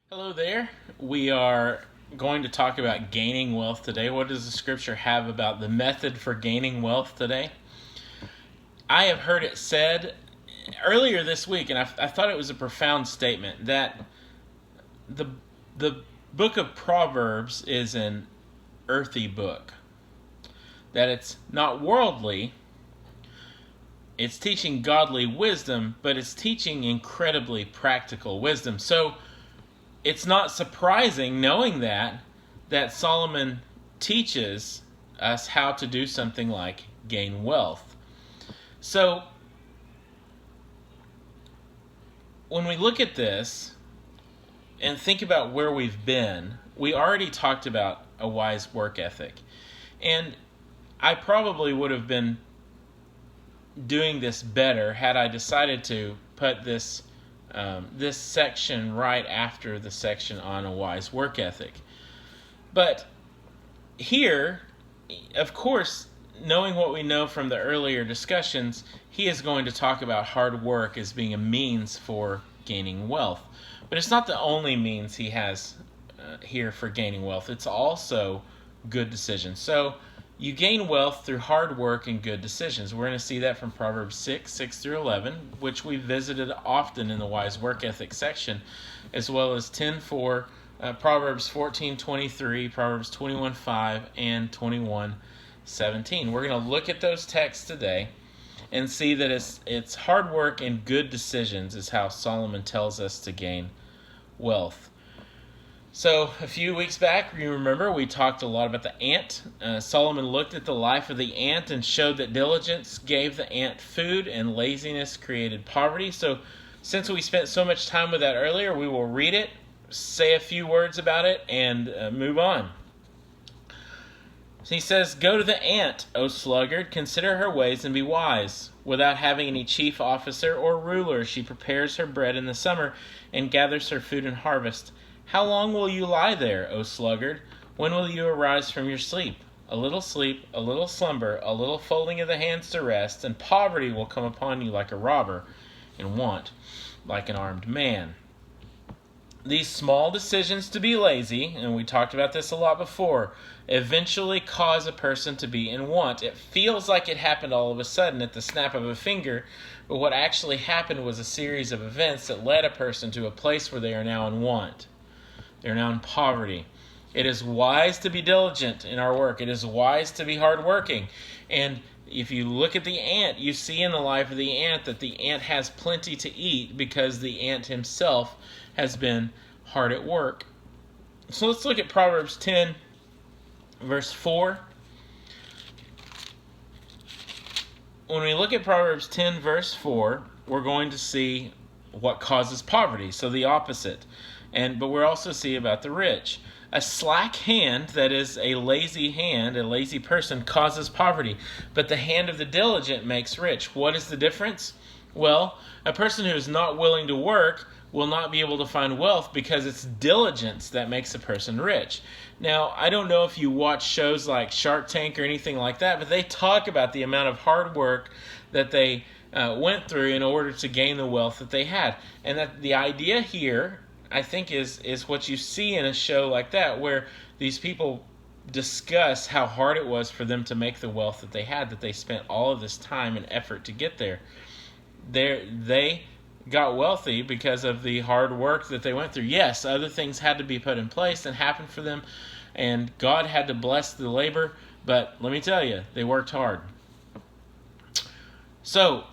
Hello there. We are going to talk about gaining wealth today. What does the scripture have about the method for gaining wealth today? I have heard it said earlier this week, and I thought it was a profound statement, that the, the book of Proverbs is an earthy book, that it's not worldly. It's teaching godly wisdom, but it's teaching incredibly practical wisdom. So it's not surprising, knowing that Solomon teaches us how to do something like gain wealth. So when we look at this and think about where we've been, we already talked about a wise work ethic. And I probably would have been doing this better had I decided to put this section right after the section on a wise work ethic. But here, of course, knowing what we know from the earlier discussions, he is going to talk about hard work as being a means for gaining wealth. But it's not the only means he has here for gaining wealth. It's also good decisions. So you gain wealth through hard work and good decisions. We're going to see that from Proverbs 6 through 11, which we visited often in the wise work ethic section, as well as 10:4, Proverbs 14:23, Proverbs 21:5, and 21:17. We're going to look at those texts today and see that it's hard work and good decisions is how Solomon tells us to gain wealth. So a few weeks back, you remember, we talked a lot about the ant. Solomon looked at the life of the ant and showed that diligence gave the ant food and laziness created poverty. So since we spent so much time with that earlier, we will read it, say a few words about it, and move on. So he says, "Go to the ant, O sluggard, consider her ways and be wise. Without having any chief officer or ruler, she prepares her bread in the summer and gathers her food in harvest. How long will you lie there, O sluggard? When will you arise from your sleep? A little slumber, a little folding of the hands to rest, and poverty will come upon you like a robber, and want like an armed man." These small decisions to be lazy, and we talked about this a lot before, eventually cause a person to be in want. It feels like it happened all of a sudden at the snap of a finger, but what actually happened was a series of events that led a person to a place where they are now in want. They're now in poverty. It is wise to be diligent in our work. It is wise to be hardworking. And if you look at the ant, you see in the life of the ant that the ant has plenty to eat because the ant himself has been hard at work. So let's look at Proverbs 10, verse 4. When we look at Proverbs 10, verse 4, we're going to see what causes poverty, so the opposite. But we'll also see about the rich. A slack hand, that is a lazy hand, a lazy person, causes poverty. But the hand of the diligent makes rich. What is the difference? Well, a person who is not willing to work will not be able to find wealth because it's diligence that makes a person rich. Now, I don't know if you watch shows like Shark Tank or anything like that, but they talk about the amount of hard work that they went through in order to gain the wealth that they had. And that the idea here, I think, is what you see in a show like that, where these people discuss how hard it was for them to make the wealth that they had, that they spent all of this time and effort to get there. They got wealthy because of the hard work that they went through. Yes, other things had to be put in place and happen for them, and God had to bless the labor, but let me tell you, they worked hard. So,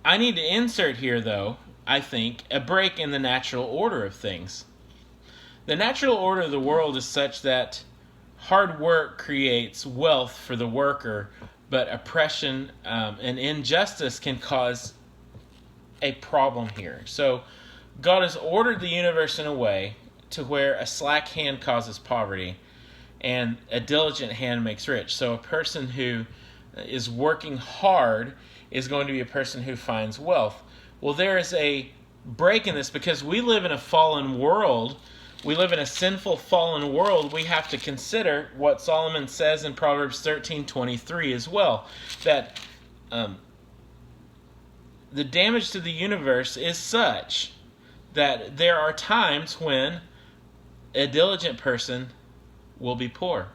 I need to insert here, though, I think, a break in the natural order of things. The natural order of the world is such that hard work creates wealth for the worker, but oppression and injustice can cause a problem here. So God has ordered the universe in a way to where a slack hand causes poverty and a diligent hand makes rich. So a person who is working hard is going to be a person who finds wealth. Well, there is a break in this because we live in a fallen world. We live in a sinful, fallen world. We have to consider what Solomon says in Proverbs 13:23 as well, that the damage to the universe is such that there are times when a diligent person will be poor.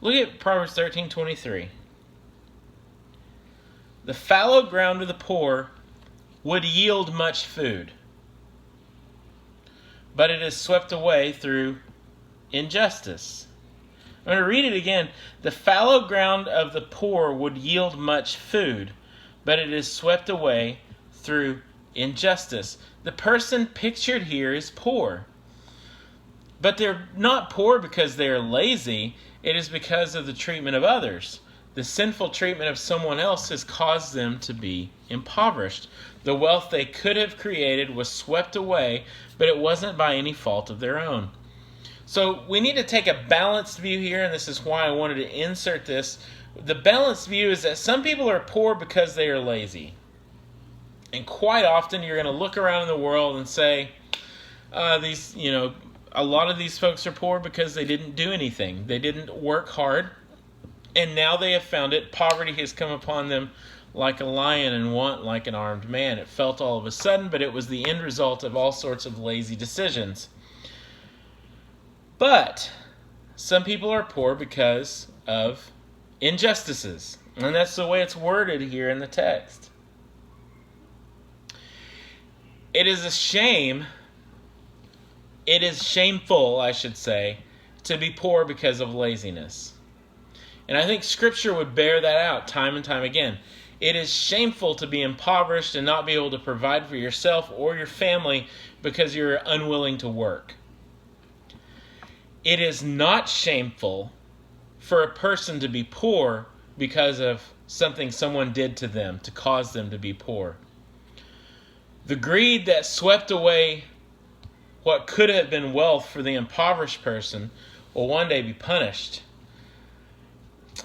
Look at Proverbs 13:23. The fallow ground of the poor would yield much food, but it is swept away through injustice. I'm going to read it again. The fallow ground of the poor would yield much food, but it is swept away through injustice. The person pictured here is poor. But they're not poor because they are lazy. It is because of the treatment of others. The sinful treatment of someone else has caused them to be impoverished. The wealth they could have created was swept away, but it wasn't by any fault of their own. So we need to take a balanced view here, and this is why I wanted to insert this. The balanced view is that some people are poor because they are lazy. And quite often you're going to look around in the world and say, a lot of these folks are poor because they didn't do anything. They didn't work hard, and now they have found it. Poverty has come upon them like a lion and want like an armed man. It felt all of a sudden, but it was the end result of all sorts of lazy decisions. But some people are poor because of injustices, and that's the way it's worded here in the text. It is a shame. It is shameful, I should say, to be poor because of laziness. And I think Scripture would bear that out time and time again. It is shameful to be impoverished and not be able to provide for yourself or your family because you're unwilling to work. It is not shameful for a person to be poor because of something someone did to them to cause them to be poor. The greed that swept away what could have been wealth for the impoverished person will one day be punished.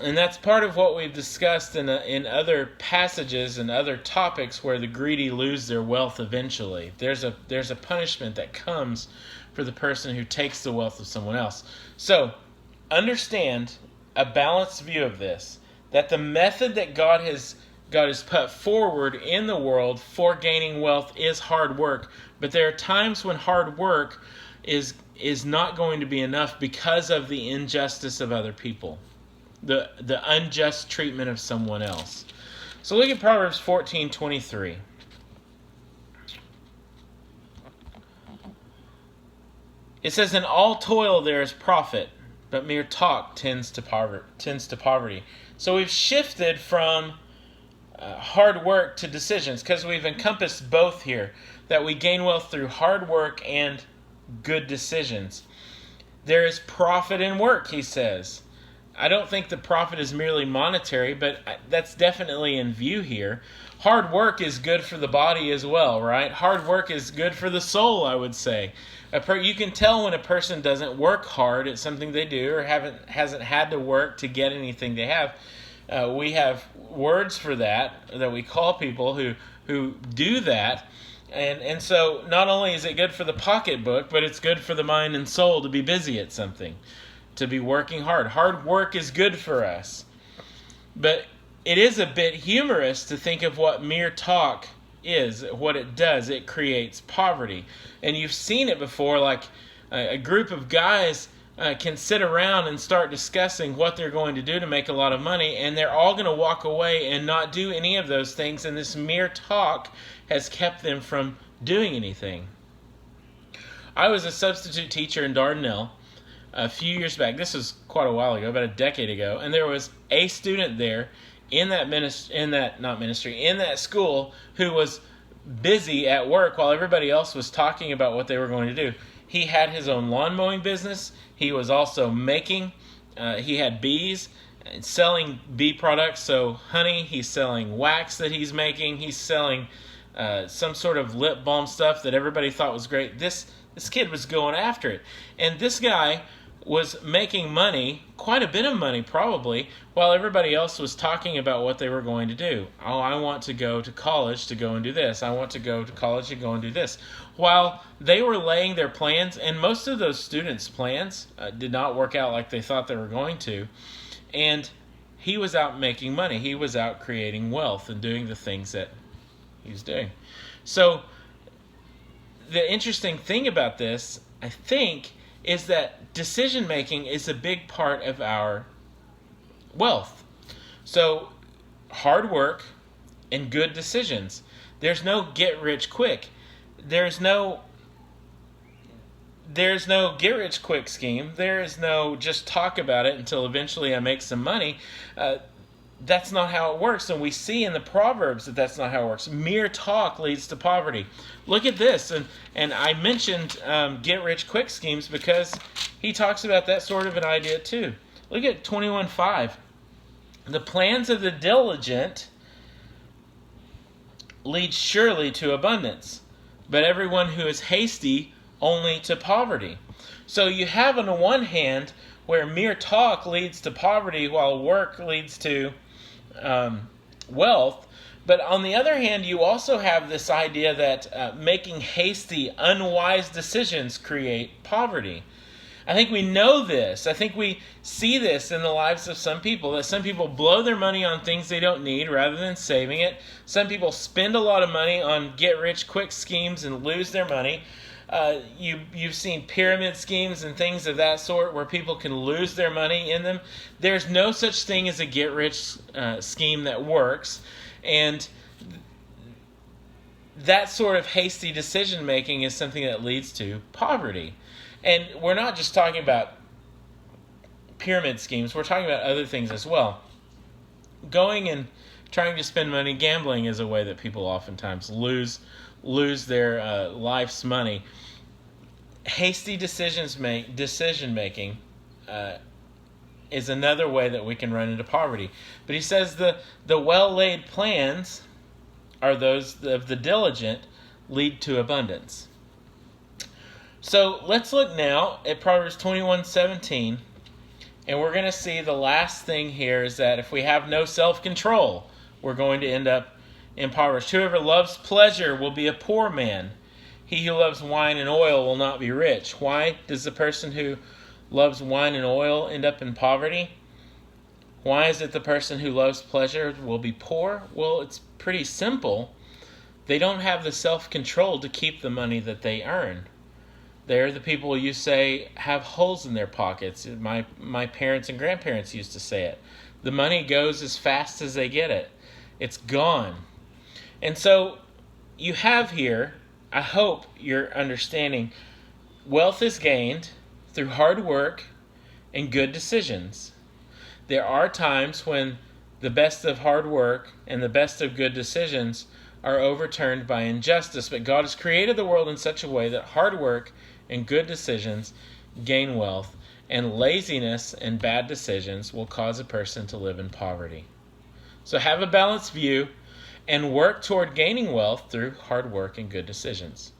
And that's part of what we've discussed in other passages and other topics where the greedy lose their wealth eventually. There's a punishment that comes for the person who takes the wealth of someone else. So, understand a balanced view of this, that the method that God has put forward in the world for gaining wealth is hard work. But there are times when hard work is not going to be enough because of the injustice of other people, the unjust treatment of someone else. So look at Proverbs 14:23. It says, "In all toil there is profit, but mere talk tends to poverty." So we've shifted from hard work to decisions, because we've encompassed both here, that we gain wealth through hard work and good decisions. There is profit in work, he says. I don't think the profit is merely monetary, but that's definitely in view here. Hard work is good for the body as well, right? Hard work is good for the soul, I would say. You can tell when a person doesn't work hard at something they do or hasn't had to work to get anything they have. We have words for that we call people who do that. And so not only is it good for the pocketbook, but it's good for the mind and soul to be busy at something, to be working hard. Hard work is good for us. But it is a bit humorous to think of what mere talk is, what it does. It creates poverty. And you've seen it before, like a group of guys can sit around and start discussing what they're going to do to make a lot of money, and they're all going to walk away and not do any of those things, and this mere talk has kept them from doing anything. I was a substitute teacher in Dardanelle a few years back. This was quite a while ago, about a decade ago, and there was a student there in that school who was busy at work while everybody else was talking about what they were going to do. He had his own lawn mowing business. He was also he had bees, and selling bee products, so honey. He's selling wax that he's making. He's selling some sort of lip balm stuff that everybody thought was great. This kid was going after it. And this guy was making money, quite a bit of money probably, while everybody else was talking about what they were going to do. Oh, I want to go to college to go and do this. I want to go to college to go and do this. While they were laying their plans, and most of those students' plans did not work out like they thought they were going to, and he was out making money. He was out creating wealth and doing the things that he's doing. So the interesting thing about this, I think, is that decision making is a big part of our wealth. So, hard work and good decisions. There's no get rich quick. There's no get rich quick scheme. There is no just talk about it until eventually I make some money. That's not how it works. And we see in the Proverbs that that's not how it works. Mere talk leads to poverty. Look at this. And I mentioned get rich quick schemes because he talks about that sort of an idea too. Look at 21:5. The plans of the diligent lead surely to abundance, but everyone who is hasty only to poverty. So you have on the one hand where mere talk leads to poverty while work leads to wealth. But on the other hand, you also have this idea that making hasty, unwise decisions create poverty. I think we know this. I think we see this in the lives of some people, that some people blow their money on things they don't need rather than saving it. Some people spend a lot of money on get-rich-quick schemes and lose their money. You've seen pyramid schemes and things of that sort where people can lose their money in them. There's no such thing as a get-rich scheme that works. And that sort of hasty decision-making is something that leads to poverty. And we're not just talking about pyramid schemes. We're talking about other things as well. Going and trying to spend money gambling is a way that people oftentimes lose their life's money. Hasty decision making is another way that we can run into poverty. But he says the well-laid plans are those of the diligent lead to abundance. So let's look now at Proverbs 21:17, and we're going to see the last thing here is that if we have no self-control, we're going to end up impoverished. Whoever loves pleasure will be a poor man. He who loves wine and oil will not be rich. Why does the person who loves wine and oil end up in poverty? Why is it the person who loves pleasure will be poor? Well, it's pretty simple. They don't have the self-control to keep the money that they earn. They're the people you say have holes in their pockets. My parents and grandparents used to say it. The money goes as fast as they get it. It's gone. And so you have here, I hope you're understanding, wealth is gained through hard work and good decisions. There are times when the best of hard work and the best of good decisions are overturned by injustice, but God has created the world in such a way that hard work and good decisions gain wealth, and laziness and bad decisions will cause a person to live in poverty. So have a balanced view and work toward gaining wealth through hard work and good decisions.